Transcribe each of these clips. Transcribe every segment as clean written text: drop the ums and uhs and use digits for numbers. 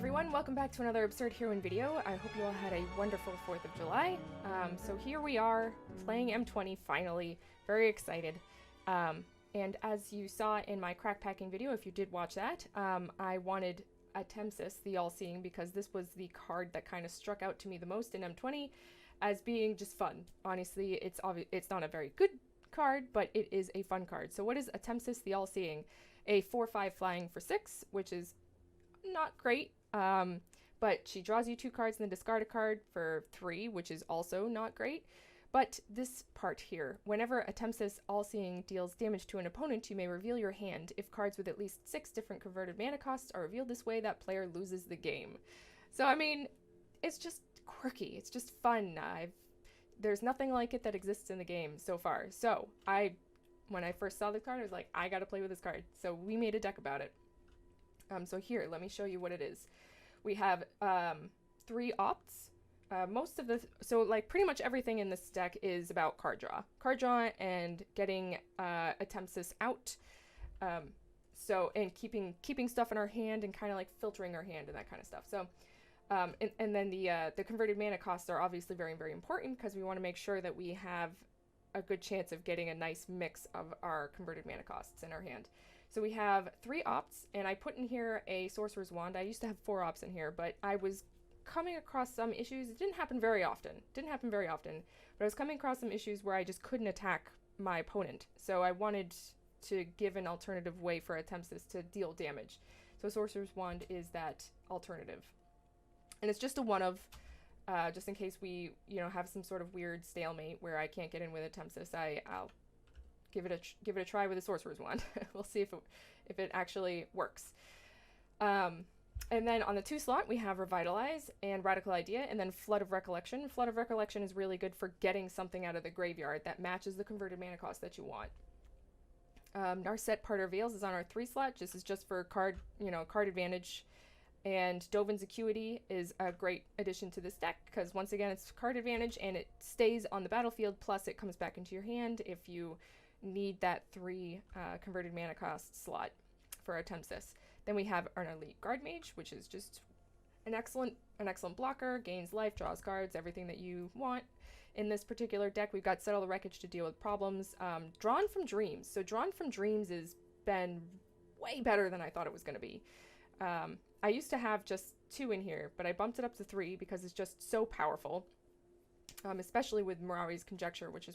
everyone, welcome back to another Absurd Heroine video. I hope you all had a wonderful 4th of July. So here we are, playing M20 finally, very excited. And as you saw in my crack packing video, if you did watch that, I wanted Atemsis, the All-Seeing, because this was the card that kind of struck out to me the most in M20 as being just fun. Honestly, it's not a very good card, but it is a fun card. So what is Atemsis, the All-Seeing? A 4/5 flying for 6, which is not great, but she draws you 2 cards and then discard a card for 3, which is also not great. But this part here, whenever Atemsis All-Seeing deals damage to an opponent, you may reveal your hand. If cards with at least 6 different converted mana costs are revealed this way, that player loses the game. So I mean, it's just quirky, it's just fun. There's nothing like it that exists in the game so far. So when I first saw the card, I was like, I gotta play with this card. So we made a deck about it. So here, let me show you what it is. We have 3 opts. So like pretty much everything in this deck is about card draw and getting Atemsis out. And keeping stuff in our hand and kind of like filtering our hand and that kind of stuff. So and then the converted mana costs are obviously very, very important because we want to make sure that we have a good chance of getting a nice mix of our converted mana costs in our hand. So we have 3 opts, and I put in here a Sorcerer's Wand. I used to have 4 opts in here, but I was coming across some issues. It didn't happen very often, but I was coming across some issues where I just couldn't attack my opponent. So I wanted to give an alternative way for Atemsis to deal damage. So Sorcerer's Wand is that alternative. And it's just a one of, just in case we, have some sort of weird stalemate where I can't get in with Atemsis, I'll give it a try with a Sorcerer's Wand. We'll see if it actually works. And then on the 2 slot, we have Revitalize and Radical Idea, and then Flood of Recollection. Flood of Recollection is really good for getting something out of the graveyard that matches the converted mana cost that you want. Narset Part of Veils is on our 3 slot. This is just for card advantage. And Dovin's Acuity is a great addition to this deck because once again, it's card advantage and it stays on the battlefield, plus it comes back into your hand if you need that 3 converted mana cost slot for Atemsis. Then we have our Elite Guard Mage, which is just an excellent blocker, gains life, draws cards, everything that you want. In this particular deck, we've got Settle the Wreckage to deal with problems. Drawn from Dreams. So Drawn from Dreams has been way better than I thought it was going to be. I used to have just 2 in here, but I bumped it up to 3 because it's just so powerful. Especially with Mirari's Conjecture, which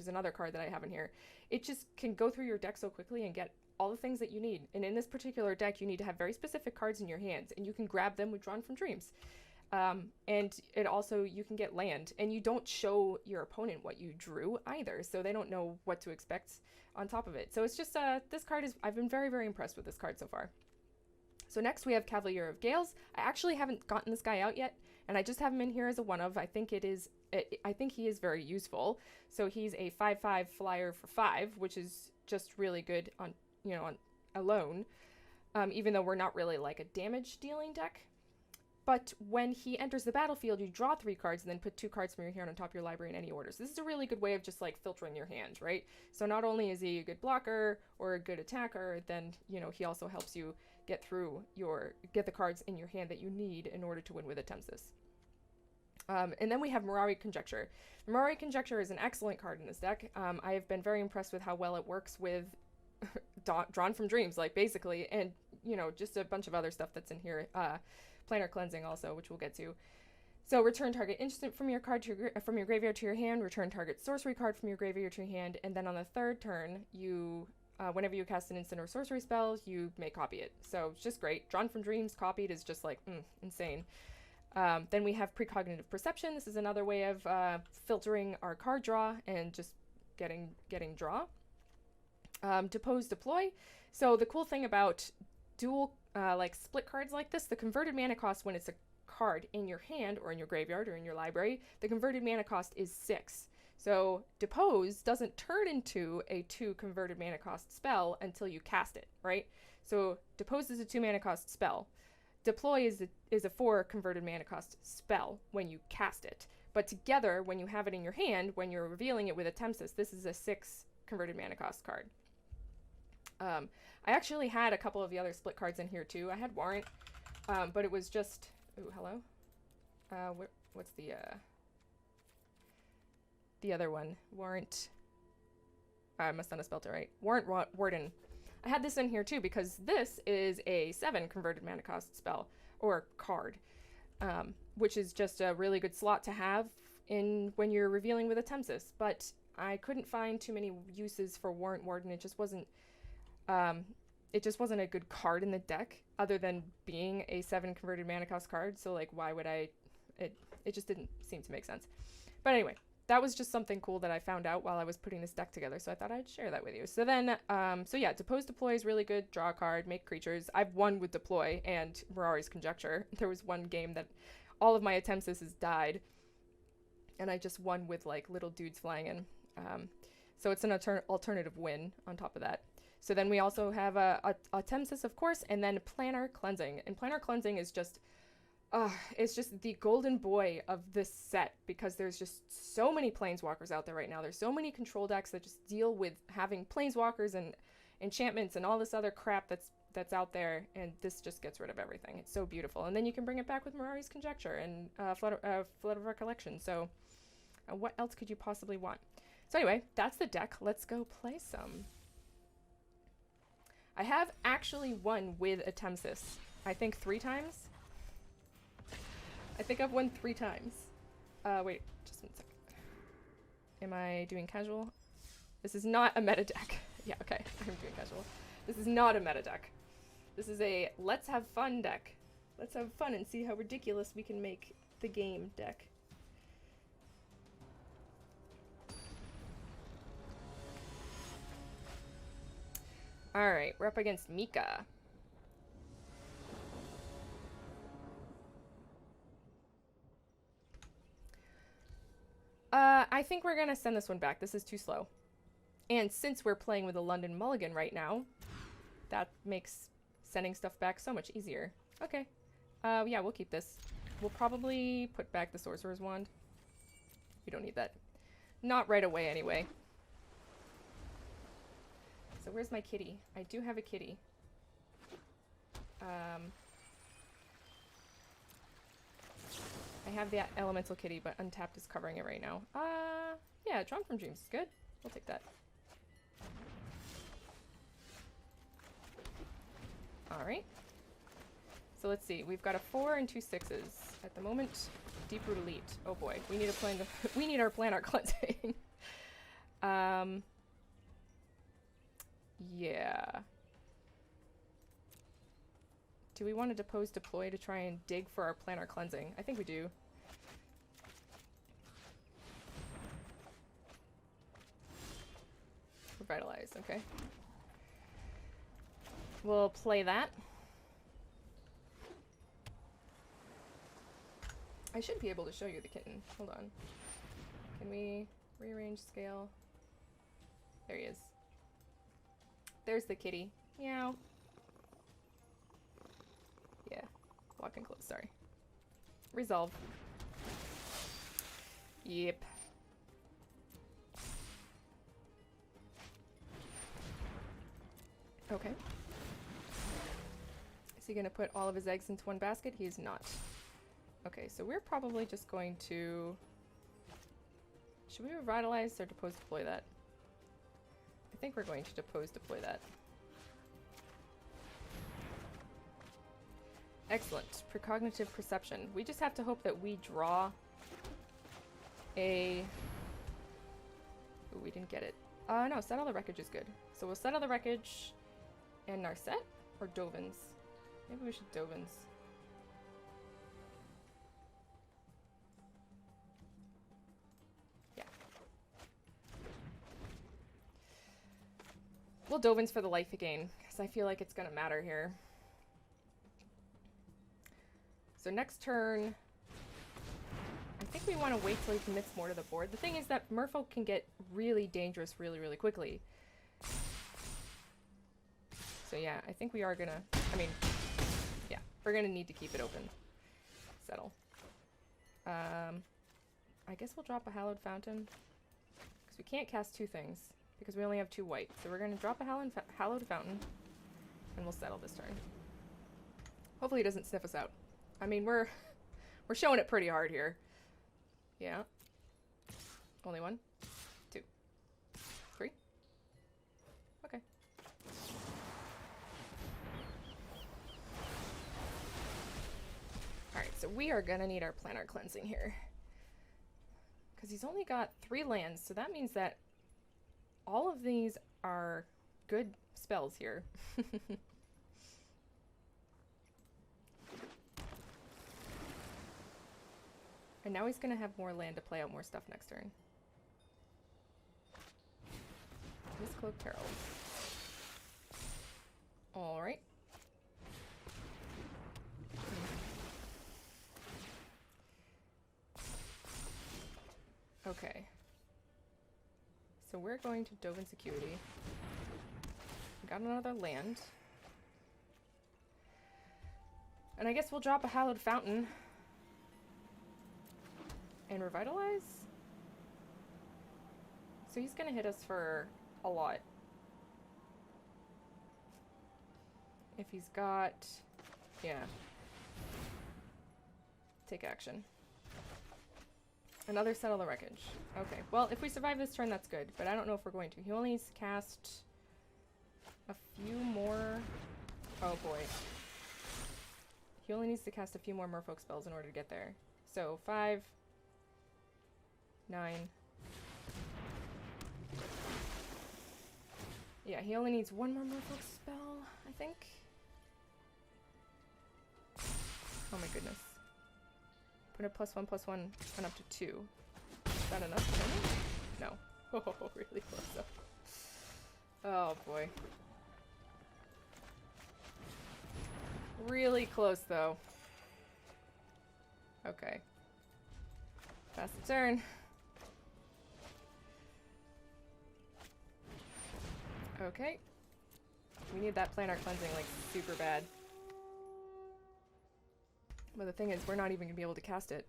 is another card that I have in here. It just can go through your deck so quickly and get all the things that you need. And in this particular deck, you need to have very specific cards in your hands, and you can grab them with Drawn from Dreams. And it also, you can get land, and you don't show your opponent what you drew either, so they don't know what to expect on top of it. So it's just, this card I've been very, very impressed with this card so far. So next we have Cavalier of Gales. I actually haven't gotten this guy out yet, and I just have him in here as a one of. I think he is very useful. So he's a 5/5 flyer for 5, which is just really good on alone, even though we're not really like a damage dealing deck. But when he enters the battlefield, you draw 3 cards and then put 2 cards from your hand on top of your library in any order. So this is a really good way of just like filtering your hand, right? So not only is he a good blocker or a good attacker, then he also helps you get the cards in your hand that you need in order to win with Atemsis. And then we have Mirari Conjecture. Mirari Conjecture is an excellent card in this deck. I have been very impressed with how well it works with Drawn from Dreams, like basically, and just a bunch of other stuff that's in here. Planar Cleansing also, which we'll get to. So return target instant from your graveyard to your hand, return target sorcery card from your graveyard to your hand, and then on the 3rd turn, whenever you cast an instant or sorcery spell, you may copy it. So it's just great. Drawn from Dreams copied is just like insane. Then we have Precognitive Perception. This is another way of filtering our card draw and just getting draw. Depose Deploy. So the cool thing about dual like split cards like this, the converted mana cost when it's a card in your hand or in your graveyard or in your library, the converted mana cost is 6. So Depose doesn't turn into a 2 converted mana cost spell until you cast it, right? So Depose is a 2 mana cost spell. Deploy is a 4 converted mana cost spell when you cast it. But together, when you have it in your hand, when you're revealing it with Atemsis, this is a 6 converted mana cost card. I actually had a couple of the other split cards in here too. I had Warrant, But it was just, ooh, hello? What's the other one? Warrant, I must not have spelled it right. Warrant Warden. I had this in here too because this is a 7 converted mana cost spell, or card, which is just a really good slot to have in when you're revealing with Atemsis, but I couldn't find too many uses for Warrant Warden. It just wasn't a good card in the deck other than being a 7 converted mana cost card, so like why would I, it just didn't seem to make sense. But anyway, that was just something cool that I found out while I was putting this deck together, so I thought I'd share that with you. So then, so yeah, Depose Deploy is really good. Draw a card, make creatures. I've won with Deploy and Mirari's Conjecture. There was one game that all of my Atemsis died, and I just won with like little dudes flying in. So it's an alternative win on top of that. So then we also have Atemsis, of course, and then Planar Cleansing. And Planar Cleansing is just, it's just the golden boy of this set because there's just so many planeswalkers out there right now. There's so many control decks that just deal with having planeswalkers and enchantments and all this other crap that's out there, and this just gets rid of everything. It's so beautiful. And then you can bring it back with Mirari's Conjecture and Flood of Recollection. So what else could you possibly want? So anyway, that's the deck. Let's go play some. I have actually won with Atemsis, I think 3 times. I think I've won 3 times. Wait, just 1 second. Am I doing casual? This is not a meta deck. Yeah, okay, I'm doing casual. This is not a meta deck. This is a let's have fun deck. Let's have fun and see how ridiculous we can make the game deck. Alright, we're up against Mika. I think we're gonna send this one back. This is too slow. And since we're playing with a London Mulligan right now, that makes sending stuff back so much easier. Okay. Yeah, we'll keep this. We'll probably put back the Sorcerer's Wand. We don't need that. Not right away, anyway. So where's my kitty? I do have a kitty. I have the elemental kitty, but Untapped is covering it right now. Yeah, Drawn from Dreams is good. We'll take that. Alright. So let's see. We've got a 4 and 2 6s. At the moment, Deeproot Elite. Oh boy, we need a plan to we need our Planar Cleansing. Yeah. Do we want to Depose Deploy to try and dig for our Planar Cleansing? I think we do. Revitalize, okay. We'll play that. I should be able to show you the kitten. Hold on. Can we rearrange scale? There he is. There's the kitty. Meow. Yeah. Walking close, sorry. Resolve. Yep. Okay. Is he gonna put all of his eggs into one basket? He is not. Okay, so we're probably just going to... Should we revitalize or Depose Deploy that? I think we're going to Depose Deploy that. Excellent. Precognitive Perception. We just have to hope that we draw a... Ooh, we didn't get it. No, Settle the Wreckage is good. So we'll Settle the Wreckage and Narset or Dovins. Maybe we should Dovins. Yeah. We'll Dovins for the life again, because I feel like it's gonna matter here. So next turn, I think we want to wait till he commits more to the board. The thing is that merfolk can get really dangerous really quickly. So yeah, I think we are gonna, I mean, yeah, we're gonna need to keep it open. Settle. I guess we'll drop a Hallowed Fountain, because we can't cast 2 things, because we only have 2 white. So we're gonna drop a Hallowed Fountain, and we'll settle this turn. Hopefully he doesn't sniff us out. I mean, we're showing it pretty hard here. Yeah. Only 1, 2, 3. Okay. Alright, so we are gonna need our planar cleansing here. Because he's only got 3 lands, so that means that all of these are good spells here. And now he's gonna have more land to play out more stuff next turn. Miss Cloak Herald. Alright. Okay. So we're going to Dove Security. We got another land. And I guess we'll drop a Hallowed Fountain. And Revitalize? So he's gonna hit us for a lot. If he's got... yeah. Take action. Another Settle the Wreckage. Okay, well, if we survive this turn, that's good. But I don't know if we're going to. He only needs to cast a few more... oh boy. He only needs to cast a few more merfolk spells in order to get there. So, 5... 9. Yeah, he only needs 1 more merfolk spell, I think. Oh my goodness. Put a +1/+1 and up to 2. Is that enough? No. Oh, really close though. Oh boy. Really close though. Okay. Pass the turn. Okay. We need that planar cleansing like super bad. But the thing is, we're not even gonna be able to cast it.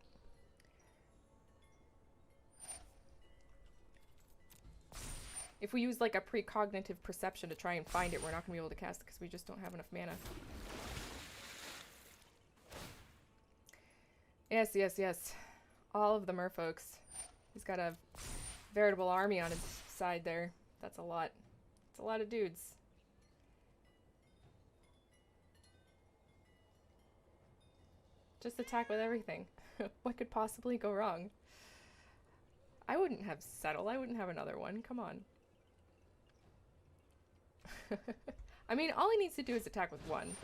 If we use like a precognitive perception to try and find it, we're not gonna be able to cast it because we just don't have enough mana. Yes, yes, yes. All of the merfolks. He's got a veritable army on his side there. That's a lot. It's a lot of dudes. Just attack with everything. What could possibly go wrong? I wouldn't have Settle. I wouldn't have another one. Come on. I mean, all he needs to do is attack with 1.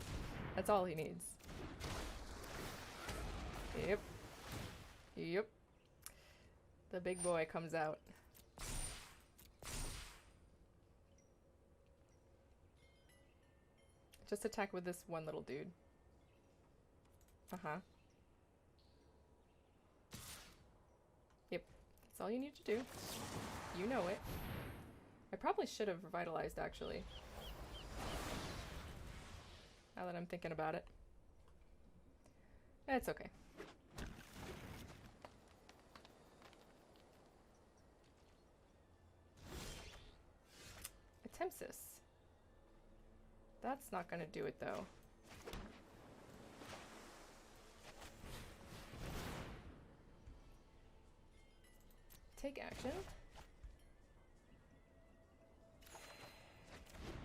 That's all he needs. Yep. Yep. The big boy comes out. Just attack with this one little dude. Uh-huh. Yep. That's all you need to do. You know it. I probably should have revitalized, actually. Now that I'm thinking about it. It's okay. Atemsis. That's not gonna do it, though. Take action.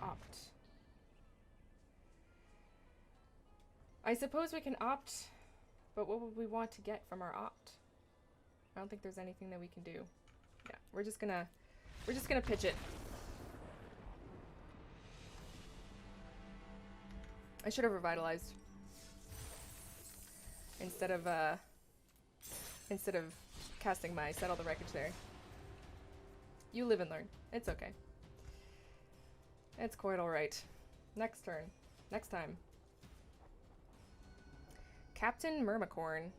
Opt. I suppose we can opt, but what would we want to get from our opt? I don't think there's anything that we can do. Yeah, we're just gonna pitch it. I should have revitalized instead of casting my Settle the Wreckage there. You live and learn. It's okay. It's quite alright. Next turn. Next time. Captain Myrmicorn.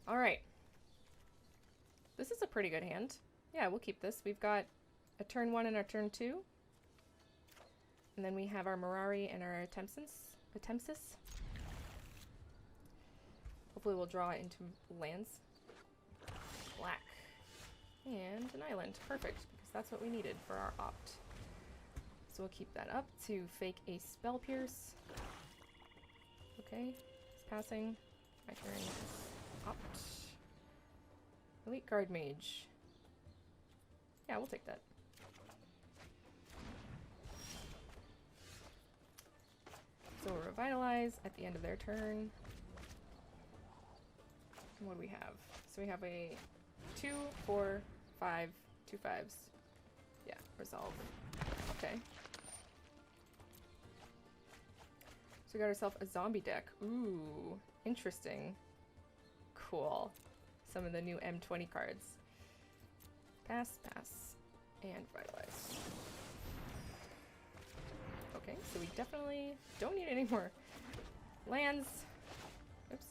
Alright. This is a pretty good hand. Yeah, we'll keep this. We've got a turn 1 and a turn 2. And then we have our Mirari and our Atemsis. Hopefully we'll draw into lands. Black. And an island. Perfect, because that's what we needed for our opt. So we'll keep that up to fake a Spell Pierce. Okay, it's passing. My turn is opt. Elite Guard Mage. Yeah, we'll take that. So we'll revitalize at the end of their turn. And what do we have? So we have a 2, 4, 5, 2 5s. Yeah, resolve. Okay. So we got ourselves a zombie deck. Ooh, interesting. Cool. Some of the new M20 cards. Pass, pass, and revitalize. Okay, so we definitely don't need any more lands. Oops.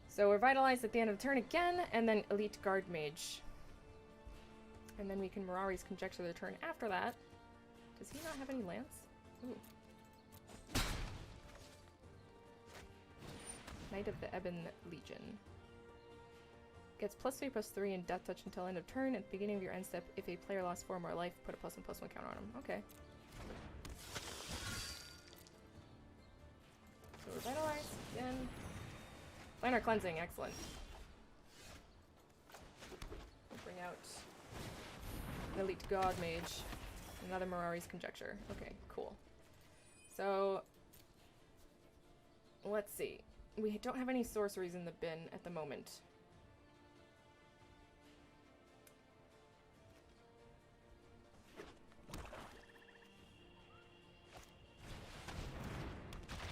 So we're vitalized at the end of the turn again, and then Elite Guard Mage. And then we can Mirari's Conjecture the turn after that. Does he not have any lands? Ooh. Knight of the Ebon Legion. Gets +3/+3 and Death Touch until end of turn. At the beginning of your end step, if a player lost 4 more life, put a +1/+1 counter on him. Okay. So revitalize again. Planar Cleansing, excellent. We'll bring out an Elite God Mage. Another Mirari's Conjecture. Okay, cool. So let's see. We don't have any sorceries in the bin at the moment.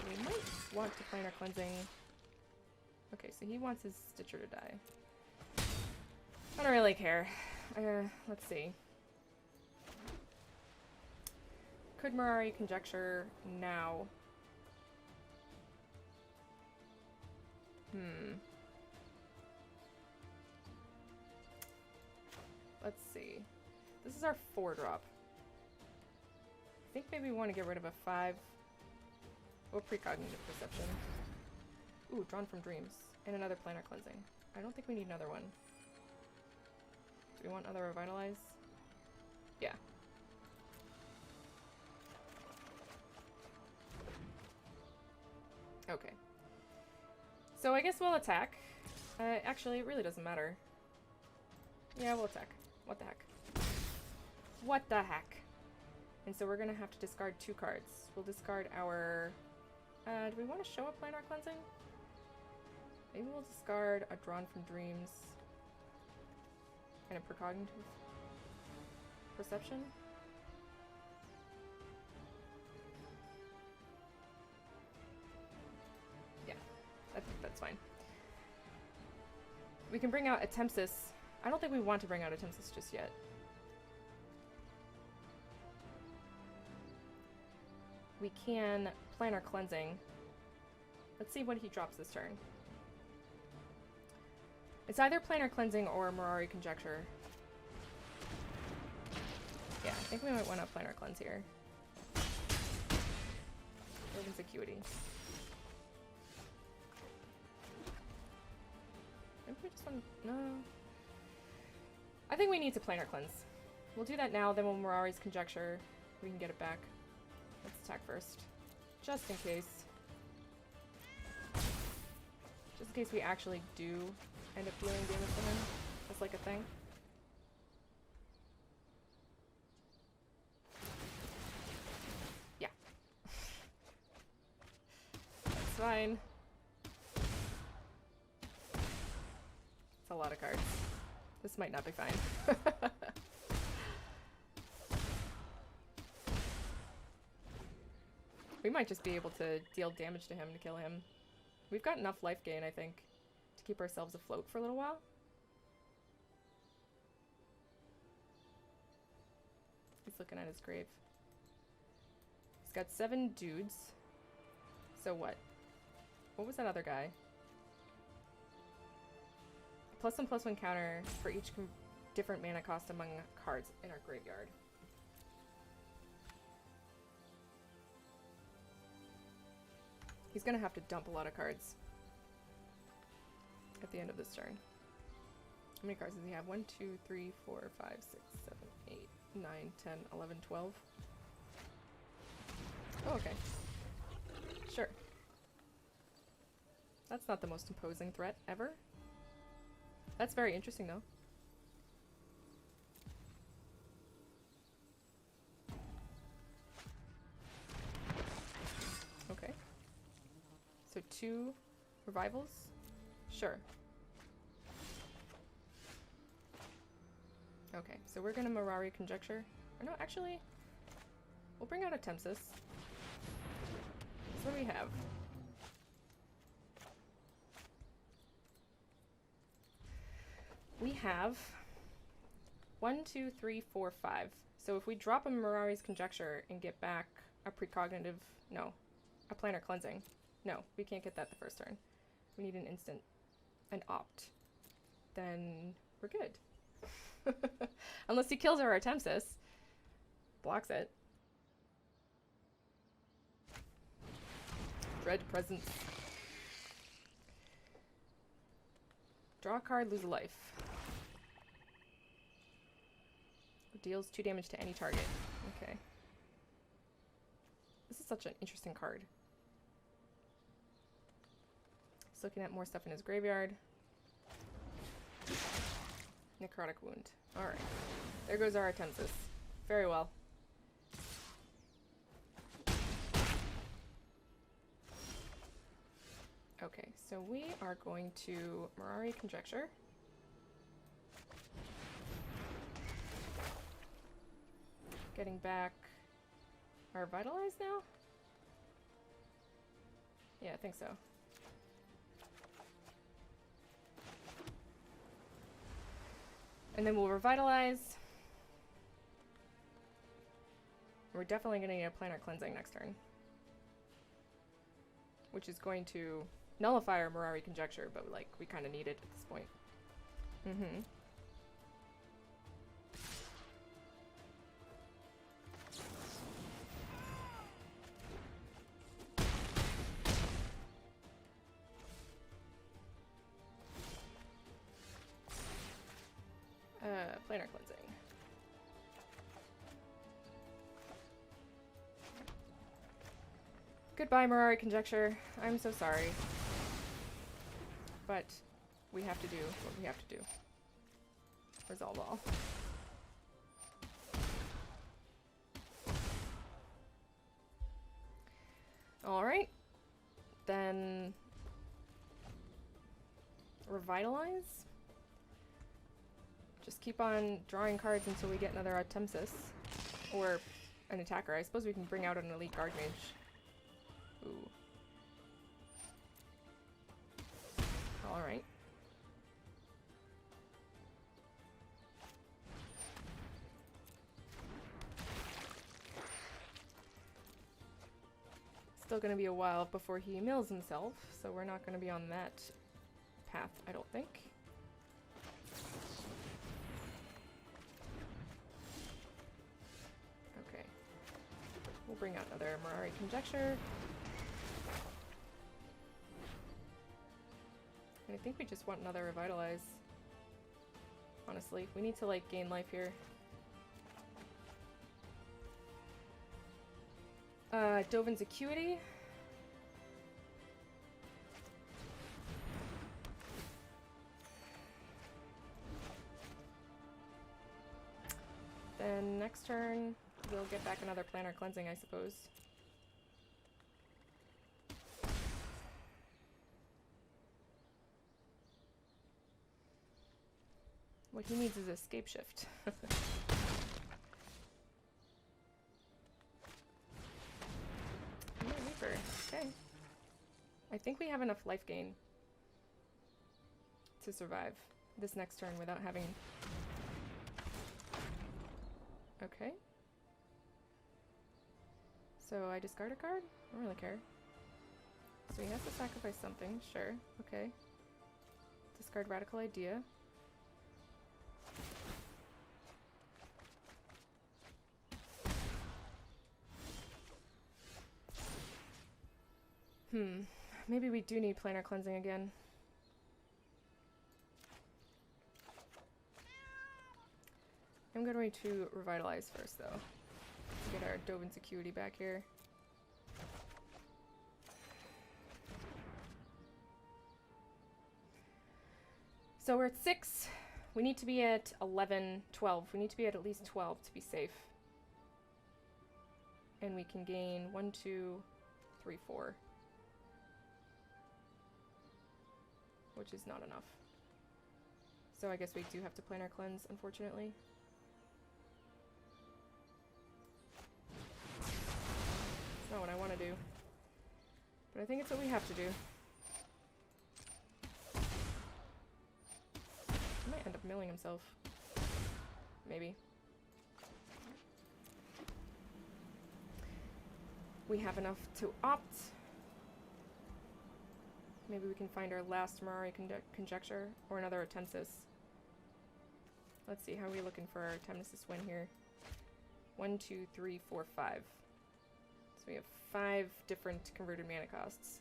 We might want to Planar Cleansing. Okay, so he wants his Stitcher to die. I don't really care. Let's see. Could Mirari Conjecture now? Let's see. This is our 4-drop. I think maybe we want to get rid of a 5. Or Precognitive Perception. Ooh, Drawn from Dreams. And another Planar Cleansing. I don't think we need another one. Do we want other Revitalize? Yeah. Okay. So I guess we'll attack. Actually, it really doesn't matter. Yeah, we'll attack. What the heck? What the heck? And so we're gonna have to discard 2 cards. We'll discard our... do we want to show up Planar Cleansing? Maybe we'll discard a Drawn from Dreams. And a Precognitive Perception? Yeah, I think that's fine. We can bring out Atemsis. I don't think we want to bring out Atemsis just yet. We can Planar Cleansing. Let's see what he drops this turn. It's either Planar Cleansing or Mirari Conjecture. Yeah, I think we might want to Planar Cleanse here. Urban's Acuity. Maybe we just want to... No. I think we need to Planar Cleanse. We'll do that now, then we'll Mirari's Conjecture. We can get it back. Let's attack first. Just in case. Just in case we actually do end up dealing damage to him. That's like a thing. Yeah. That's fine. It's a lot of cards. This might not be fine. We might just be able to deal damage to him to kill him. We've got enough life gain, I think, to keep ourselves afloat for a little while. He's looking at his grave. He's got 7 dudes. So what? What was that other guy? +1/+1 counter for each different mana cost among cards in our graveyard. He's gonna have to dump a lot of cards at the end of this turn. How many cards does he have? 1, 2, 3, 4, 5, 6, 7, 8, 9, 10, 11, 12. Oh, okay. Sure. That's not the most imposing threat ever. That's very interesting, though. Okay. So 2 revivals? Sure. Okay, so we're gonna Mirari Conjecture. Or no, actually, we'll bring out Atemsis. So what do we have? We have 1, 2, 3, 4, 5. So if we drop a Mirari's Conjecture and get back a precognitive, no, a planar cleansing. No, we can't get that the first turn. We need an instant, an opt. Then we're good. Unless he kills our Atemsis. Blocks it. Dread Presence. Draw a card, lose a life. Deals 2 damage to any target. Okay. This is such an interesting card. He's looking at more stuff in his graveyard. Necrotic Wound. Alright. There goes our Atemsis. Very well. Okay, so we are going to Mirari Conjecture. Getting back our Vitalize now? Yeah, I think so. And then we'll Revitalize. We're definitely going to need a Planar Cleansing next turn. Which is going to nullify our Mirari Conjecture, but like, we kind of need it at this point. Mm-hmm. Planar Cleansing. Goodbye, Mirari Conjecture. I'm so sorry. But we have to do what we have to do. Resolve all. Alright. Then Revitalize. Just keep on drawing cards until we get another Atemsis. Or an attacker. I suppose we can bring out an Elite Guard Mage. Ooh. Alright. Still gonna be a while before he mills himself, so we're not gonna be on that path, I don't think. Okay. We'll bring out another Mirari Conjecture. And I think we just want another Revitalize. Honestly, we need to like gain life here. Dovin's Acuity. Then next turn, we'll get back another Planar Cleansing, I suppose. What he needs is Escape Shift. Reaper. Okay. I think we have enough life gain to survive this next turn without having... Okay. So I discard a card? I don't really care. So he has to sacrifice something, sure. Okay. Discard Radical Idea. Maybe we do need Planar Cleansing again. I'm going to revitalize first, though. Get our Dovin's Acuity back here. So we're at 6. We need to be at 11, 12. We need to be at least 12 to be safe. And we can gain 1, 2, 3, 4. Which is not enough. So I guess we do have to plan our cleanse, unfortunately. It's not what I want to do. But I think it's what we have to do. He might end up milling himself. Maybe. We have enough to opt. Maybe we can find our last Mirari Conjecture or another Atemsis. Let's see, how are we looking for our Atemsis win here? 1, 2, 3, 4, 5. So we have 5 different converted mana costs.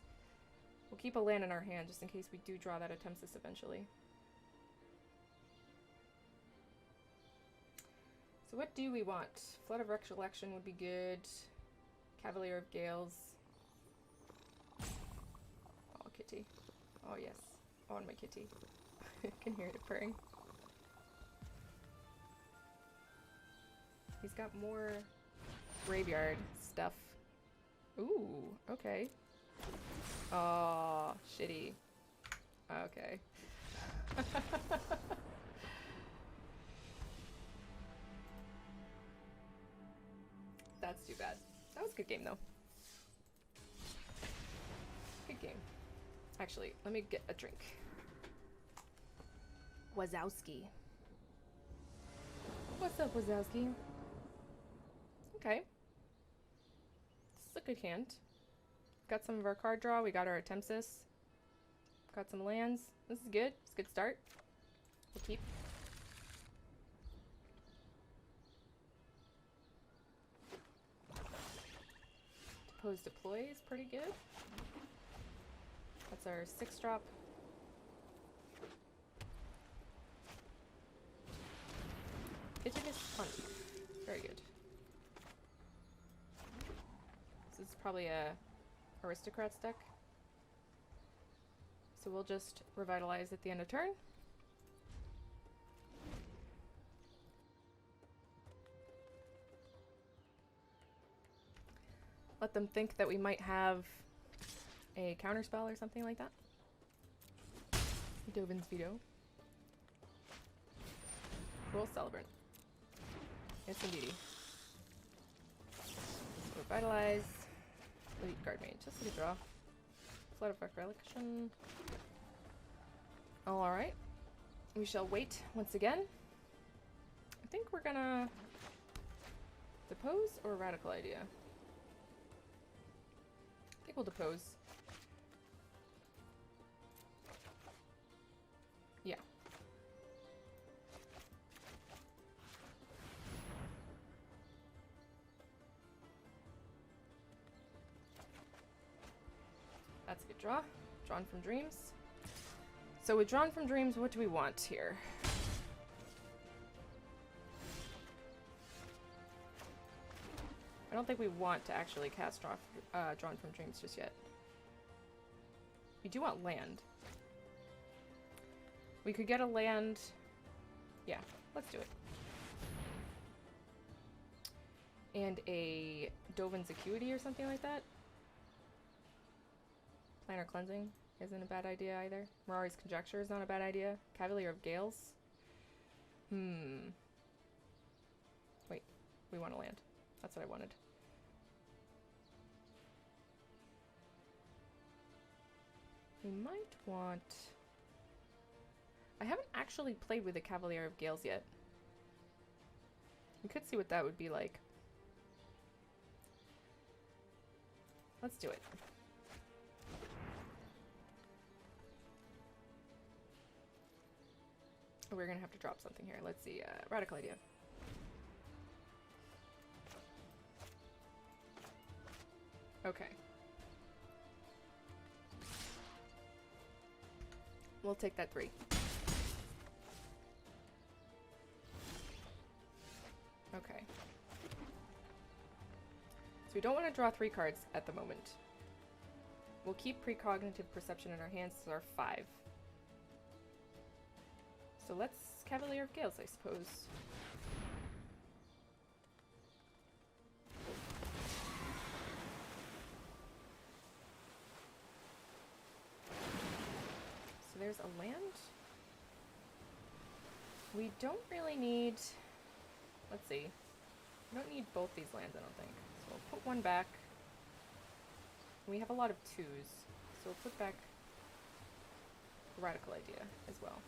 We'll keep a land in our hand just in case we do draw that Atemsis eventually. So what do we want? Flood of Recollection would be good. Cavalier of Gales. Oh, kitty. Oh, yes. Oh, and my kitty. I can hear it purring. He's got more graveyard stuff. Ooh, okay. Oh, shitty. Okay. That's too bad. That was a good game, though. Good game. Actually, let me get a drink. Wazowski. What's up, Wazowski? Okay. This is a good hand. Got some of our card draw. We got our Atemsis. Got some lands. This is good. It's a good start. We'll keep. Depose Deploy is pretty good. That's our 6-drop. Pitiless Hunt. Very good. This is probably a Aristocrats deck. So we'll just revitalize at the end of turn. Let them think that we might have a counterspell or something like that. Dovin's Veto. Cruel Celebrant. Yes, indeedy. So revitalize. Elite Guard Mage. Just a good draw. Flood of Recollection. Alright. We shall wait once again. I think we're gonna depose or Radical Idea. I think we'll depose. Yeah. That's a good draw. Drawn from Dreams. So with Drawn from Dreams, what do we want here? I don't think we want to actually cast Drawn from Dreams just yet. We do want land. We could get a land. Yeah, let's do it. And a Dovin's Acuity or something like that. Planar Cleansing isn't a bad idea either. Mirari's Conjecture is not a bad idea. Cavalier of Gales. Wait, we want a land. That's what I wanted. We might want... I haven't actually played with a Cavalier of Gales yet. We could see what that would be like. Let's do it. We're gonna have to drop something here. Let's see. Radical Idea. Okay. We'll take that 3. So we don't want to draw 3 cards at the moment. We'll keep Precognitive Perception in our hands as our 5. So let's Cavalier of Gales, I suppose. So there's a land. We don't really need... Let's see. We don't need both these lands, I don't think. So we'll put one back. We have a lot of 2s, so we'll put back the Radical Idea as well.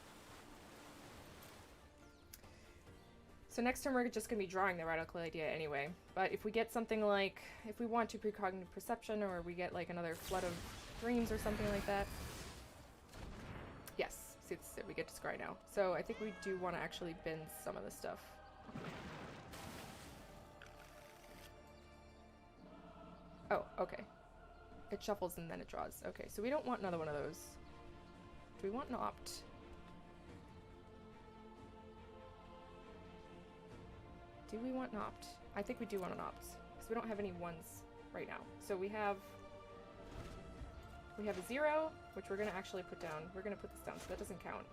So next turn we're just going to be drawing the Radical Idea anyway, but if we get something like, if we want to Precognitive Perception, or we get like another Flood of Dreams or something like that, yes, see, this is it, we get to scry now. So I think we do want to actually bin some of this stuff. Oh, okay. It shuffles and then it draws. Okay, so we don't want another one of those. Do we want an opt? Do we want an opt? I think we do want an opt, because we don't have any ones right now. So we have a 0, which we're going to actually put down. We're going to put this down, so that doesn't count.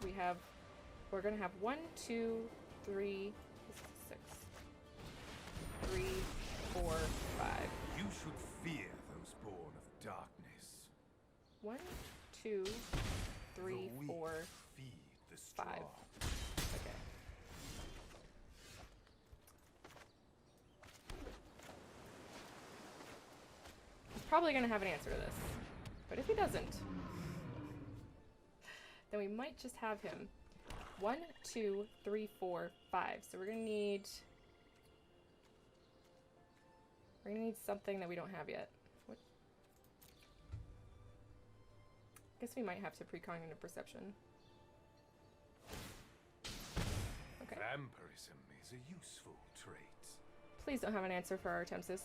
We're going to have 1, 2, 3, this is 6, 3, 4, 5. You should fear those born of darkness. 1, 2, 3, 4, feed the strong. 5. Okay. He's probably going to have an answer to this. But if he doesn't, then we might just have him. 1, 2, 3, 4, 5. So we're going to need something that we don't have yet. What? I guess we might have to Precognitive Perception. Okay. Vampirism is a useful trait. Please don't have an answer for our Atemsis.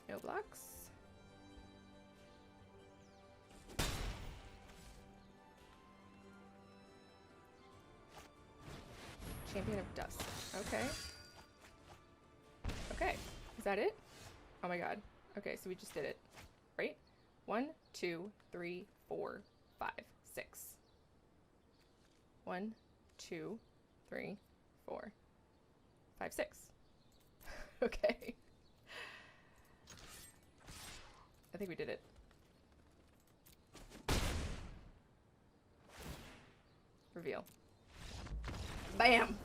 No blocks. Champion of Dust. Okay. Okay. Is that it? Oh my god. Okay, so we just did it. Right? 1, 2, 3, 4, 5, 6. 1, 2, 3, 4, 5, 6. Okay. I think we did it. Reveal. Bam!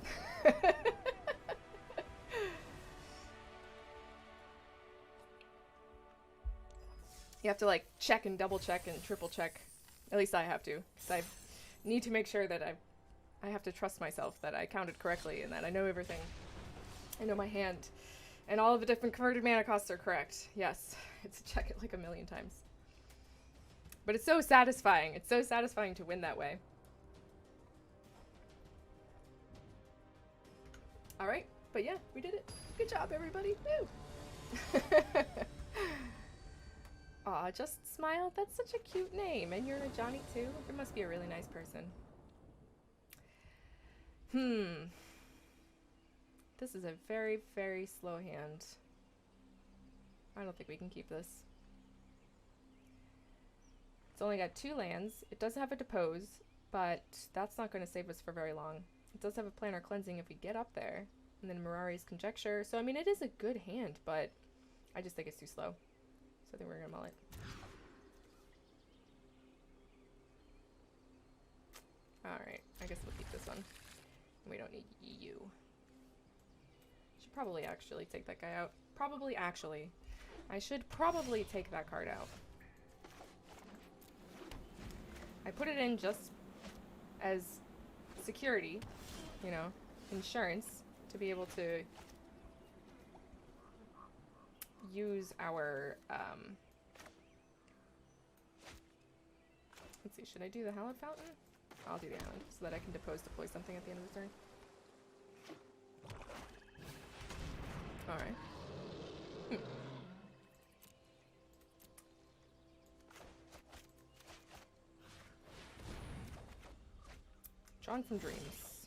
You have to like check and double check and triple check. At least I have to, because I need to make sure that I have to trust myself that I counted correctly and that I know everything. I know my hand. And all of the different converted mana costs are correct. Yes, it's check it like a million times. But it's so satisfying. It's so satisfying to win that way. All right, but yeah, we did it. Good job, everybody. Woo! Aw, Just Smile. That's such a cute name. And you're a Johnny too? You must be a really nice person. This is a very, very slow hand. I don't think we can keep this. It's only got 2 lands. It does have a Depose, but that's not going to save us for very long. It does have a Planar Cleansing if we get up there. And then Mirari's Conjecture. So, I mean, it is a good hand, but I just think it's too slow. So I think we're going to mull it. Alright, I guess we'll keep this one. We don't need you. Should probably actually take that guy out. Probably actually. I should probably take that card out. I put it in just as security, you know, insurance, to be able to use our, let's see, should I do the Hallowed Fountain? I'll do the island, so that I can deploy something at the end of the turn. Alright. Drawn from Dreams.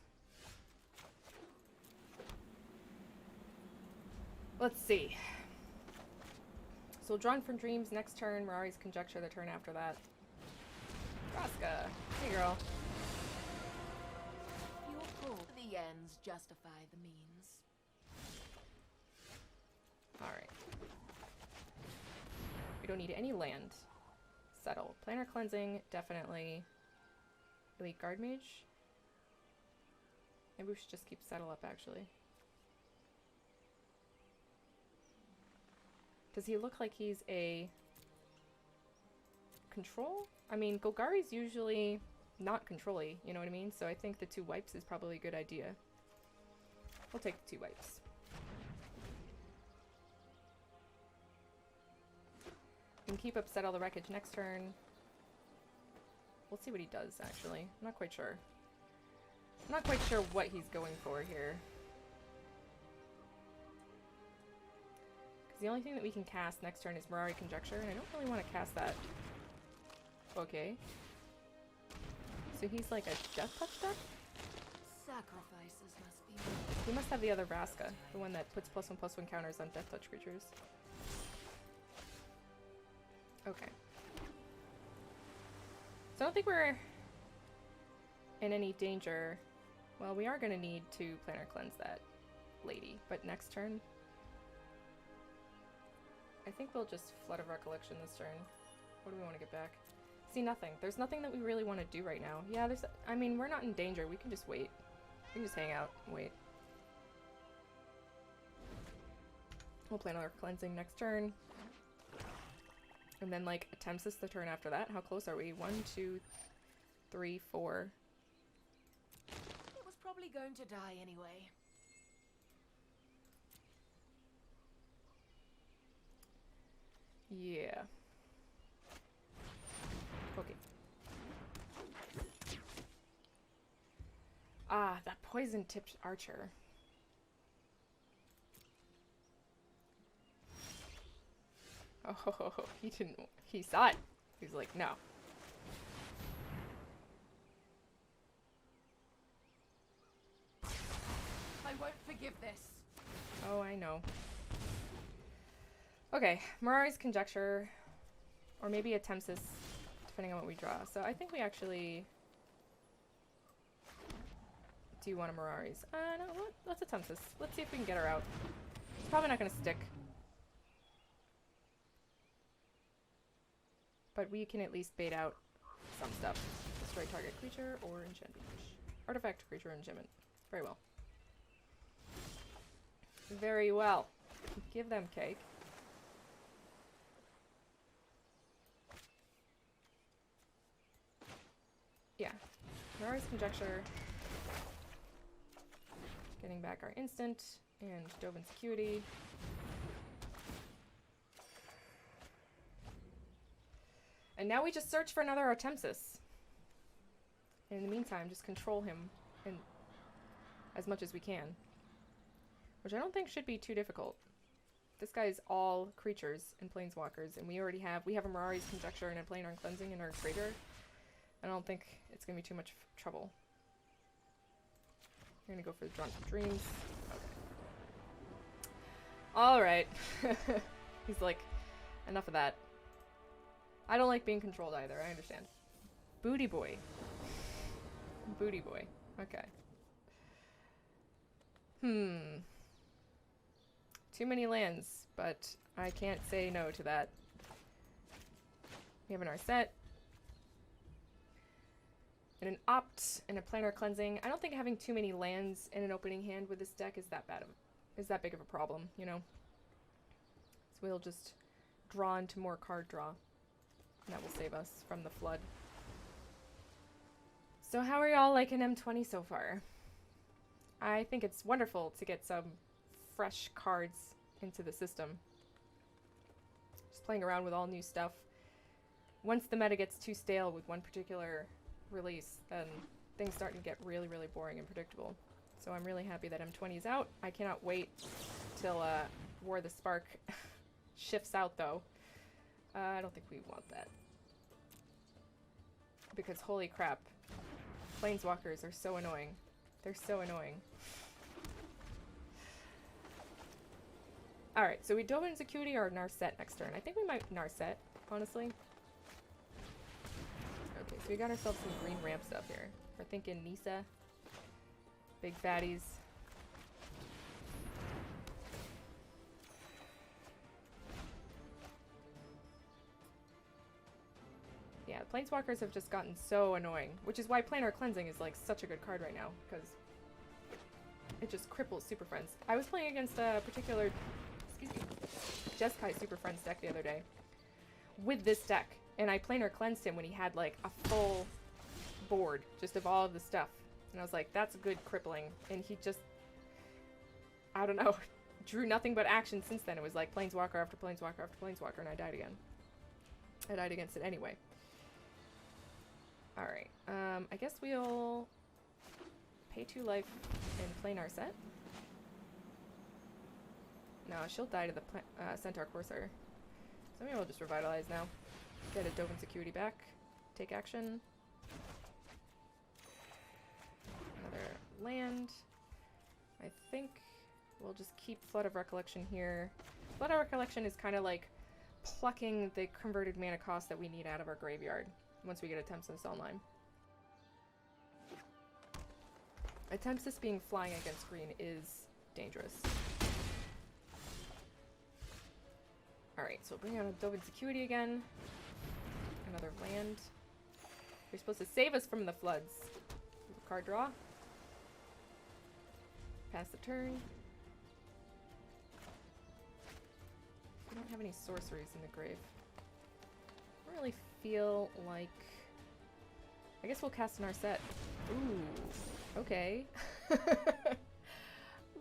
Let's see. So Drawn from Dreams next turn, Mirari's Conjecture the turn after that. Vraska. Hey girl. You're cool. The ends justify the means. Alright. We don't need any land. Settle. Planar Cleansing, definitely. Elite Guard Mage? Maybe we should just keep Settle up, actually. Does he look like he's a control? I mean, Golgari's usually not control-y, you know what I mean? So I think the 2 wipes is probably a good idea. We'll take the 2 wipes. We can keep up Settle the Wreckage next turn. We'll see what he does, actually. I'm not quite sure. I'm not quite sure what he's going for here. Because the only thing that we can cast next turn is Mirari Conjecture, and I don't really want to cast that. Okay. So he's like a Death Touch deck? Sacrifices must be made. He must have the other Vraska, the one that puts +1/+1 counters on Death Touch creatures. Okay. So I don't think we're in any danger. Well, we are going to need to Planar Cleanse that lady, but next turn, I think we'll just Flood of Recollection this turn. What do we want to get back? See, nothing. There's nothing that we really want to do right now. Yeah, there's... I mean, we're not in danger. We can just wait. We can just hang out and wait. We'll plan our cleansing next turn. And then, like, Atemsis the turn after that. How close are we? 1, 2, 3, 4. It was probably going to die anyway. Yeah. Okay. Ah, that poison tipped archer. Oh, he didn't. He saw it. He's like, no. I won't forgive this. Oh, I know. Okay, Mirari's Conjecture. Or maybe Atemsis, depending on what we draw. So I think we actually do want a Mirari's. No, let's Atemsis. Let's see if we can get her out. It's probably not going to stick. But we can at least bait out some stuff. Destroy target creature or enchantment. Artifact, creature, or enchantment. Very well. Very well. Give them cake. Yeah. Mirari's Conjecture. Getting back our instant and Dovin's Acuity. And now we just search for another Atemsis. And in the meantime, just control him in as much as we can. Which I don't think should be too difficult. This guy's all creatures and planeswalkers, and we have a Mirari's Conjecture and a Planar Cleansing in our trader. I don't think it's gonna be too much trouble. We're gonna go for the Drawn from Dreams. Okay. Alright. He's like, enough of that. I don't like being controlled either, I understand. Booty boy. Booty boy. Okay. Too many lands, but I can't say no to that. We have an Arset. And an Opt and a Planar Cleansing. I don't think having too many lands in an opening hand with this deck is that big of a problem, you know? So we'll just draw into more card draw. And that will save us from the flood. So how are y'all liking M20 so far? I think it's wonderful to get some fresh cards into the system. Just playing around with all new stuff. Once the meta gets too stale with one particular release, then things start to get really, really boring and predictable. So I'm really happy that M20 is out. I cannot wait till War the Spark shifts out, though. I don't think we want that. Because holy crap. Planeswalkers are so annoying. They're so annoying. Alright, so we dove into Acuity or Narset next turn. I think we might Narset, honestly. Okay, so we got ourselves some green ramp stuff here. We're thinking Nisa. Big fatties. Yeah, Planeswalkers have just gotten so annoying, which is why Planar Cleansing is like such a good card right now, because it just cripples Super Friends. I was playing against a particular, Jeskai Super Friends deck the other day with this deck, and I Planar Cleansed him when he had like a full board just of all of the stuff, and I was like, that's a good crippling, and he just, I don't know, drew nothing but action since then. It was like Planeswalker after Planeswalker after Planeswalker, and I died again. I died against it anyway. Alright, I guess we'll pay 2 life and play Narset. No, she'll die to the Centaur Corsair. So maybe we'll just Revitalize now. Get a Dovin's Acuity back. Take action. Another land. I think we'll just keep Flood of Recollection here. Flood of Recollection is kind of like plucking the converted mana cost that we need out of our graveyard once we get Atemsis online. Atemsis being flying against green is dangerous. Alright, so bring out a Dovin's Acuity again. Another land. You're supposed to save us from the floods. Card draw. Pass the turn. We don't have any sorceries in the grave. I don't really feel like... I guess we'll cast an Narset. Ooh, okay.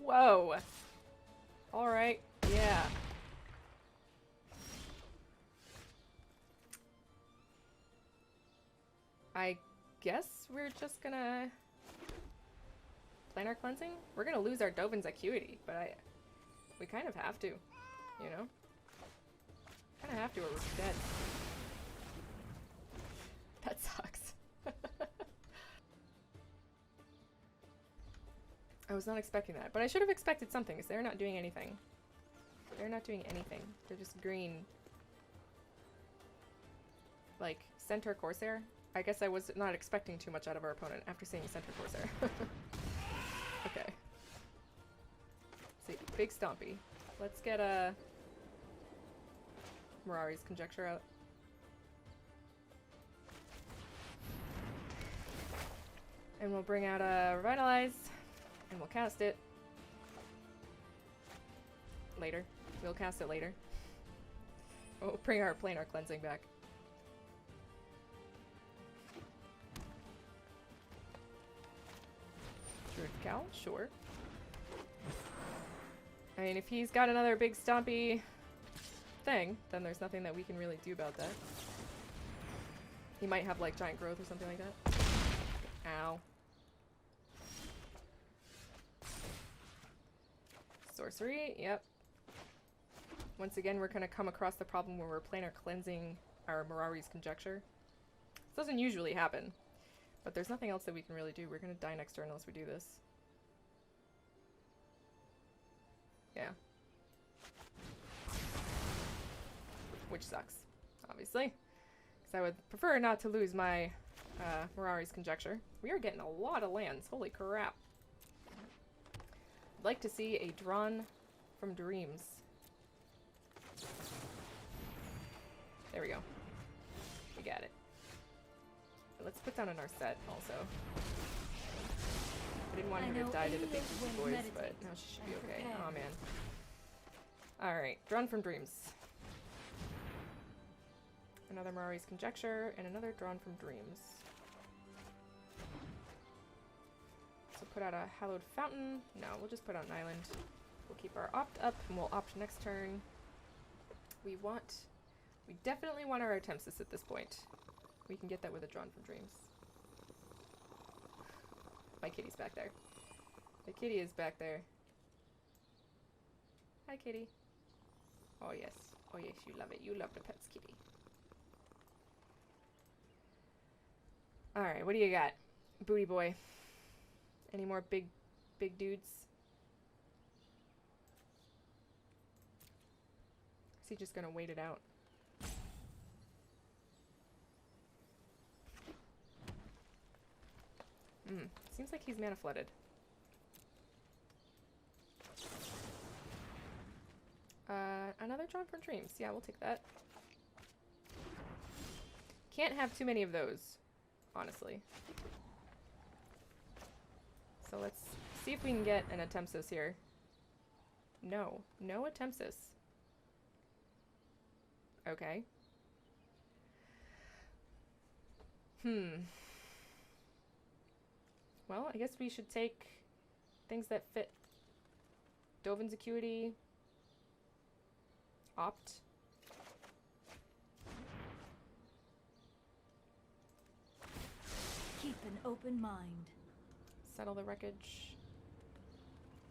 Whoa. Alright, yeah. I guess we're just gonna... Planar Cleansing? We're gonna lose our Dovin's Acuity, but we kind of have to, you know? Kind of have to or we're dead. That sucks. I was not expecting that, but I should have expected something, because they're not doing anything. They're not doing anything. They're just green. Like, Centaur Corsair? I guess I was not expecting too much out of our opponent after seeing Centaur Corsair. Okay. See, big stompy. Let's get a Mirari's Conjecture out. And we'll bring out a Revitalize, and we'll cast it later. We'll cast it later. We'll bring our Planar Cleansing back. Druid Cowl? Sure. I mean, if he's got another big stompy thing, then there's nothing that we can really do about that. He might have, like, giant growth or something like that. Ow. Sorcery, yep. Once again, we're gonna come across the problem where we're Planar Cleansing our Mirari's Conjecture. This doesn't usually happen, but there's nothing else that we can really do. We're gonna die next turn unless we do this. Yeah. Which sucks, obviously. Because I would prefer not to lose my Mirari's Conjecture. We are getting a lot of lands, holy crap. I'd like to see a Drawn from Dreams. There we go. We got it. Let's put down an Narset also. I didn't want her to die to the big boys, but now she should be okay. Oh man. Alright, Drawn from Dreams. Another Mirari's Conjecture, and another Drawn from Dreams. So put out a Hallowed Fountain. No, we'll just put out an island. We'll keep our opt up, and we'll opt next turn. We definitely want our Atemsis at this point. We can get that with a Drawn from Dreams. My kitty's back there. The kitty is back there. Hi, kitty. Oh, yes. Oh, yes, you love it. You love the pets, kitty. Alright, what do you got? Booty boy. Any more big dudes? Is he just gonna wait it out? Seems like he's mana flooded. Another Drawn from Dreams. Yeah, we'll take that. Can't have too many of those, honestly. So let's see if we can get an Atemsis here. No. No Atemsis. Okay. Well, I guess we should take things that fit. Dovin's Acuity. Opt. Keep an open mind. Settle the wreckage.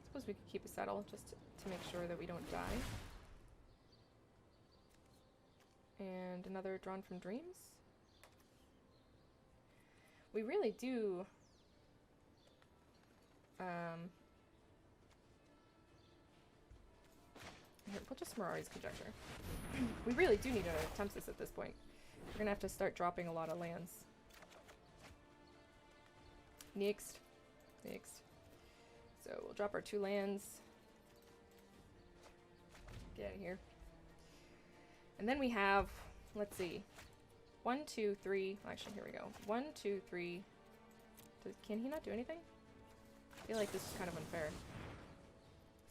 Suppose we could keep a settle just to make sure that we don't die. And another Drawn from Dreams. We really do. Here, we'll just Mirari's Conjecture. We really do need an Atemsis at this point. We're gonna have to start dropping a lot of lands. Next. So we'll drop our 2 lands. Get out of here. And then we have, let's see, 1, 2, 3. Actually, here we go. 1, 2, 3. Can he not do anything? I feel like this is kind of unfair.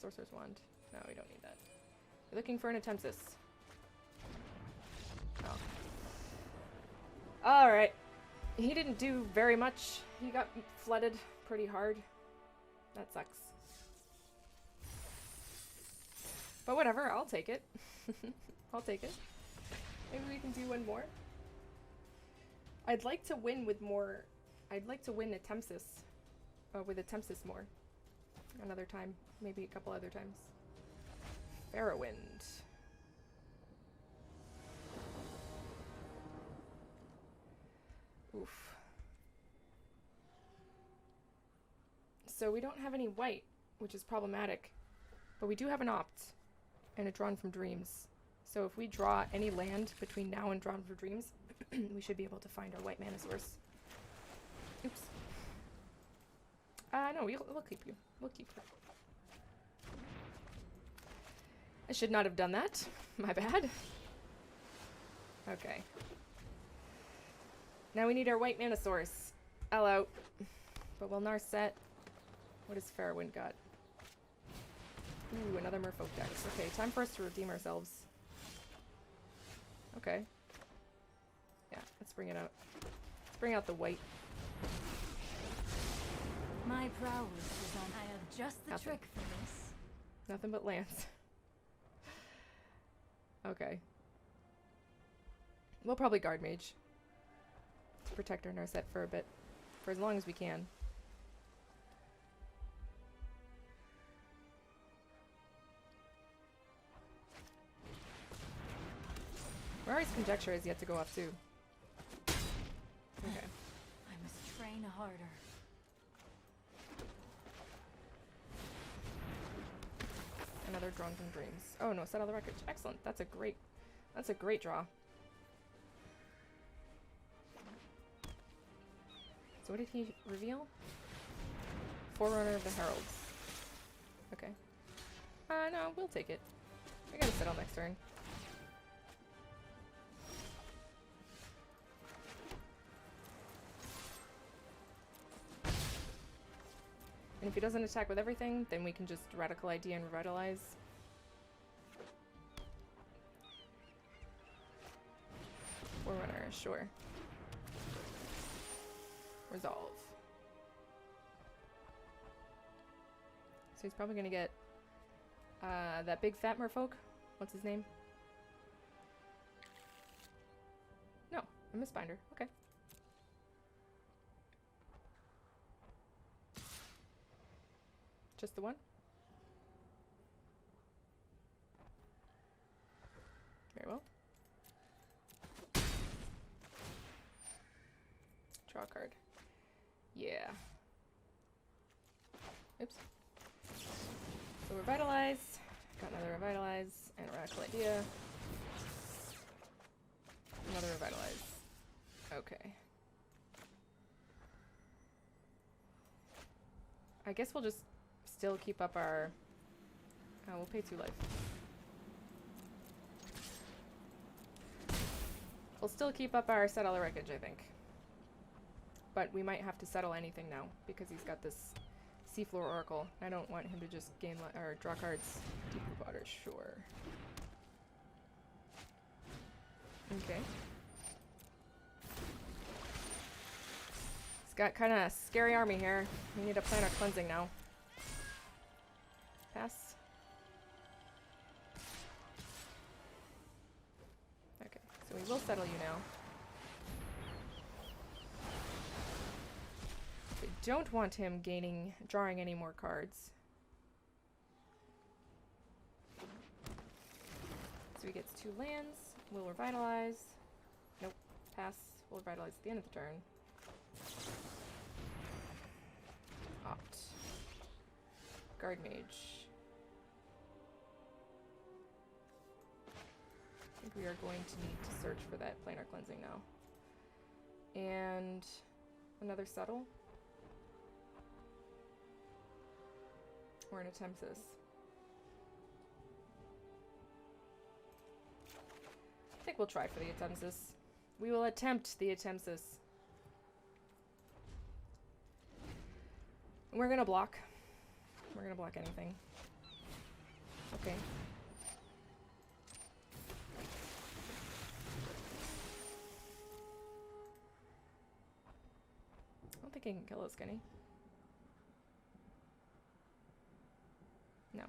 Sorcerer's Wand. No, we don't need that. We're looking for an Atemsis. Oh. Alright. He didn't do very much. He got flooded pretty hard. That sucks. But whatever, I'll take it. I'll take it. Maybe we can do one more. I'd like to win with more. I'd like to win Atemsis. With Atemsis more. Another time. Maybe a couple other times. Heroine. Oof. So we don't have any white, which is problematic. But we do have an Opt. And a Drawn from Dreams. So if we draw any land between now and Drawn from Dreams, we should be able to find our white mana source. Oops. No, we'll keep you. We'll keep you. I should not have done that. My bad. Okay. Now we need our white mana source. I'll out. But we'll Narset. What has Heroine got? Ooh, another merfolk dex. Okay, time for us to redeem ourselves. Okay. Yeah, let's bring it out. Let's bring out the white. My prowess is on. I have just the trick for this. Nothing but lands. Okay. We'll probably guard mage. To protect our Narset for a bit. For as long as we can. Mirari's Conjecture is yet to go off too. Okay. I must train harder. Another Drawn from Dreams. Oh no, Settle the Wreckage. Excellent. That's a great draw. So what did he reveal? Forerunner of the Heralds. Okay. No, we'll take it. We gotta settle next turn. And if he doesn't attack with everything, then we can just Radical Idea and Revitalize. Forerunner, sure. Resolve. So he's probably gonna get that big fat merfolk. What's his name? No, a Mistbinder. Okay. Just the one? Very well. Draw a card. Yeah. Oops. So revitalize. Got another revitalize and a radical idea. Another revitalize. Okay. I guess we'll just still keep up our... Oh, we'll pay 2 life. We'll still keep up our settle the wreckage, I think. But we might have to settle anything now, because he's got this Seafloor Oracle. I don't want him to just gain or draw cards. Deep Blue Water, sure. Okay. He's got kind of a scary army here. We need to plan our cleansing now. Pass. Okay, so we will settle you now. We don't want him drawing any more cards. So he gets 2 lands. We'll revitalize. Nope. Pass. We'll revitalize at the end of the turn. Opt. Guard Mage. I think we are going to need to search for that planar cleansing now. And another settle. Or an Atemsis. I think we'll try for the Atemsis. We will attempt the Atemsis. We're gonna block. We're gonna block anything. Okay. I don't think he can kill us, can he? No.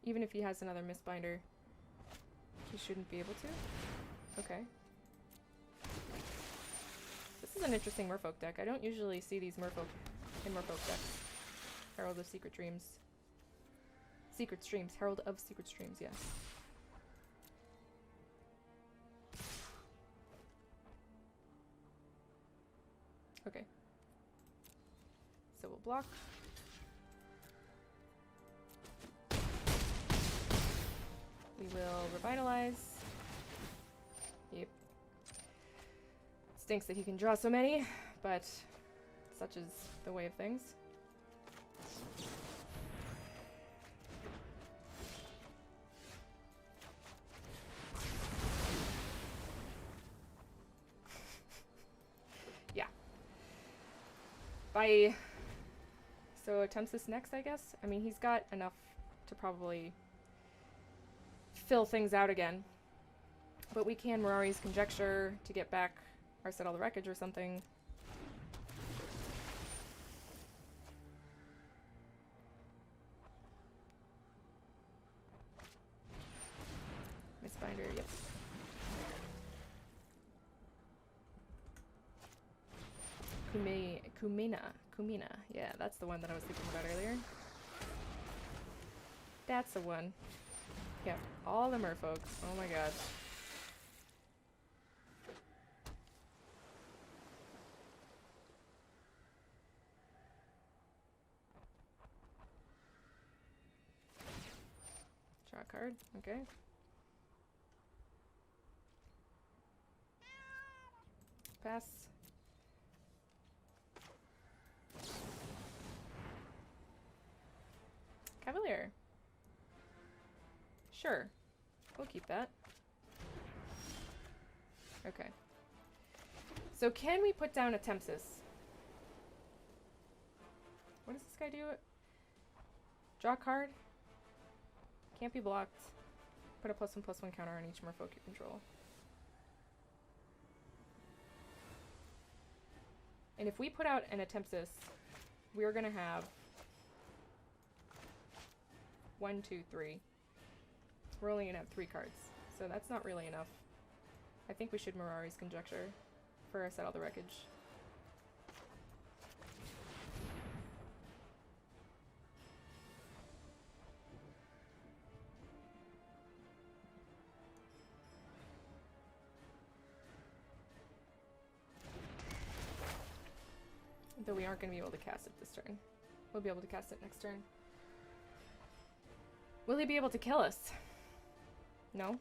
Even if he has another Mistbinder, he shouldn't be able to? Okay. This is an interesting merfolk deck. I don't usually see these merfolk in merfolk decks. Herald of Secret Dreams. Secret Streams. Herald of Secret Streams, yes. Okay. So we'll block. We will revitalize. Yep. Stinks that he can draw so many, but such is the way of things. Yeah. So Atemsis next, I guess? I mean, he's got enough to probably fill things out again. But we can Mirari's Conjecture to get back or settle the wreckage or something. Mistbinder, yep. Kumina. Yeah, that's the one that I was thinking about earlier. That's the one. Yep, all the merfolk. Oh my god. Draw a card, okay. Pass. Cavalier. Sure. We'll keep that. Okay. So can we put down Atemsis? What does this guy do? Draw a card. Can't be blocked. Put a +1/+1 counter on each merfolk you control. And if we put out an Atemsis, we're gonna have 1, 2, 3. We're only gonna have 3 cards, so that's not really enough. I think we should Mirari's Conjecture for Settle the Wreckage. Though we aren't going to be able to cast it this turn. We'll be able to cast it next turn. Will he be able to kill us? No.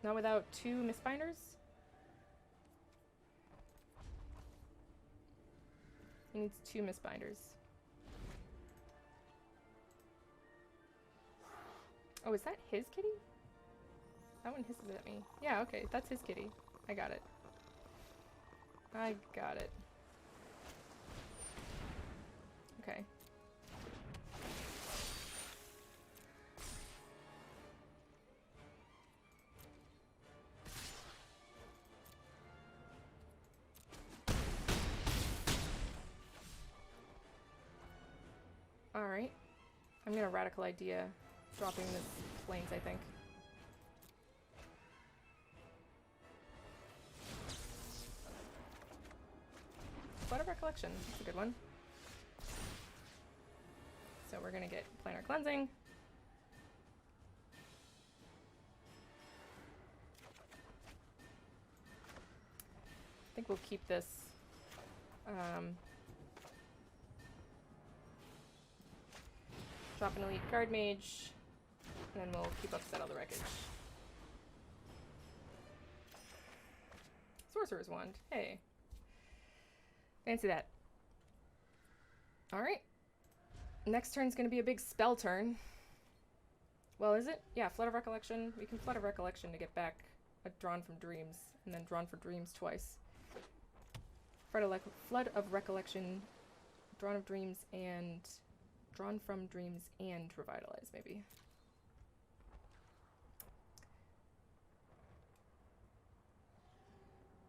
Not without 2 Mistbinders? He needs 2 Mistbinders. Oh, is that his kitty? That one hisses at me. Yeah, okay, that's his kitty. I got it. I got it. Okay. Alright. I'm gonna radical idea dropping the planes, I think. Flood of Recollection. That's a good one. So we're gonna get Planar Cleansing. I think we'll keep this. Drop an Elite Guard Mage, and then we'll keep up Settle the Wreckage. Sorcerer's Wand. Hey. Fancy that. Alright. Next turn's gonna be a big spell turn. Well, is it? Yeah, Flood of Recollection. We can Flood of Recollection to get back a Drawn from Dreams, and then Drawn for Dreams twice. Flood of Recollection, Drawn of Dreams, and Drawn from Dreams and Revitalize, maybe.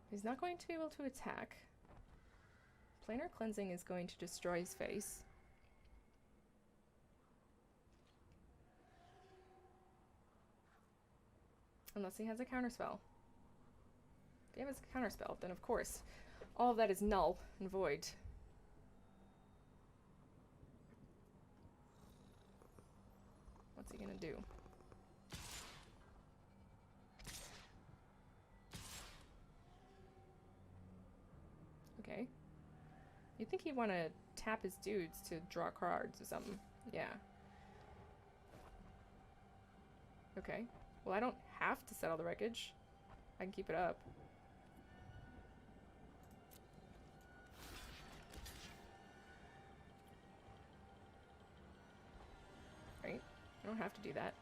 He's not going to be able to attack. Planar Cleansing is going to destroy his face. Unless he has a counterspell. If he has a counterspell, then of course, all of that is null and void. What's he gonna do? Okay. You'd think he'd want to tap his dudes to draw cards or something. Yeah. Okay. Well, I don't have to Settle the Wreckage. I can keep it up. Right? I don't have to do that.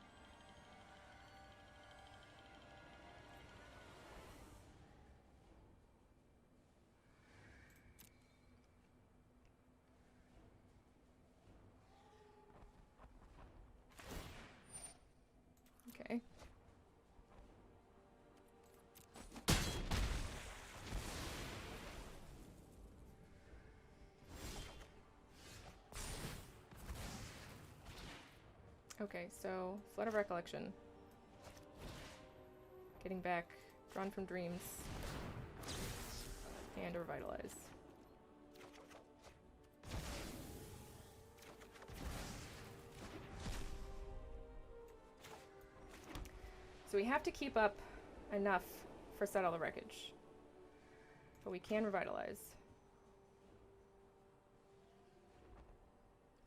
Okay. Okay, so Flood of Recollection. Getting back Drawn from Dreams and Revitalize. So we have to keep up enough for Settle the Wreckage. But we can Revitalize.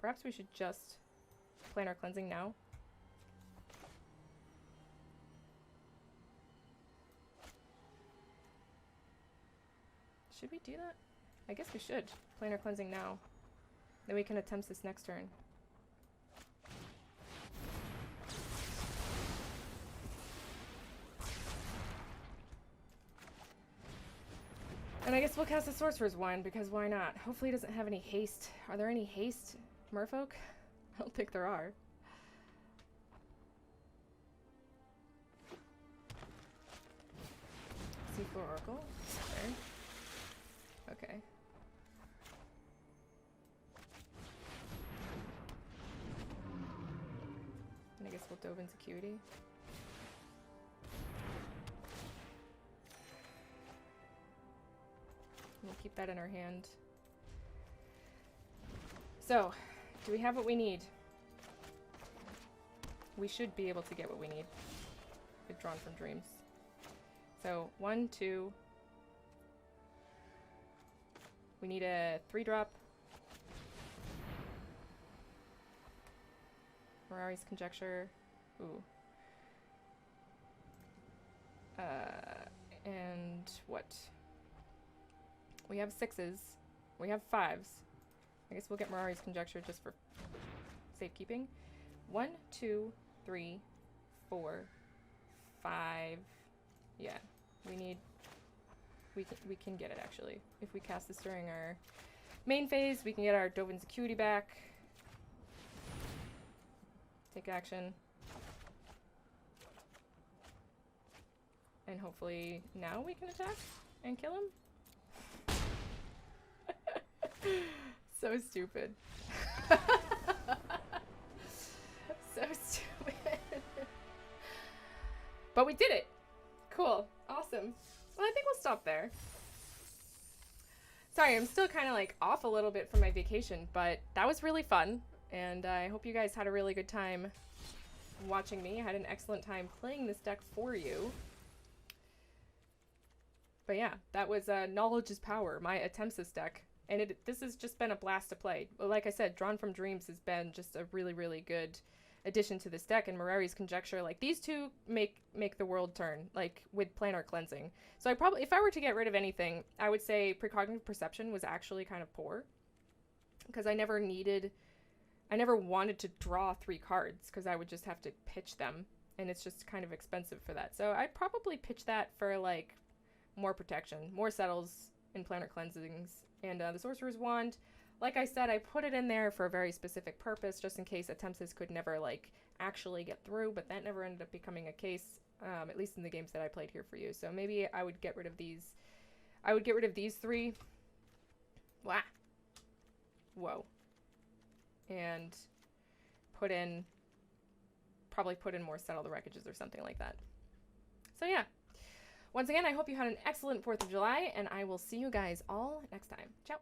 Perhaps we should just Planar Cleansing now. Should we do that? I guess we should. Planar Cleansing now. Then we can attempt this next turn. And I guess we'll cast the Sorcerer's Wand, because why not? Hopefully he doesn't have any haste. Are there any haste merfolk? I don't think there are. Seafloor Oracle? There. Okay. And I guess we'll Dove into Acuity. We'll keep that in our hand. So, do we have what we need? We should be able to get what we need with Drawn from Dreams. So, 1, 2. We need a 3-drop. Mirari's Conjecture. Ooh. And what? We have 6s. We have 5s. I guess we'll get Mirari's Conjecture just for safekeeping. 1, 2, 3, 4, 5. Yeah, we can get it actually. If we cast this during our main phase, we can get our Dovin's Acuity back. Take action. And hopefully now we can attack and kill him. So stupid. So stupid. But we did it. Cool. Awesome. Well, I think we'll stop there. Sorry, I'm still kind of like off a little bit from my vacation, but that was really fun. And I hope you guys had a really good time watching me. I had an excellent time playing this deck for you. But yeah, that was Knowledge is Power, my Atemsis deck. And this has just been a blast to play. Like I said, Drawn from Dreams has been just a really, really good addition to this deck. And Mirari's Conjecture, like these two make the world turn, like with Planar Cleansing. So I probably, if I were to get rid of anything, I would say Precognitive Perception was actually kind of poor. Because I never wanted to draw 3 cards because I would just have to pitch them. And it's just kind of expensive for that. So I'd probably pitch that for like more protection, more settles in Planar Cleansings. And the Sorcerer's Wand, like I said, I put it in there for a very specific purpose, just in case Atemsis could never, like, actually get through, but that never ended up becoming a case, at least in the games that I played here for you. So maybe I would get rid of these. I would get rid of these 3. Wow. Whoa. And probably put in more Settle the Wreckages or something like that. So yeah. Once again, I hope you had an excellent 4th of July, and I will see you guys all next time. Ciao!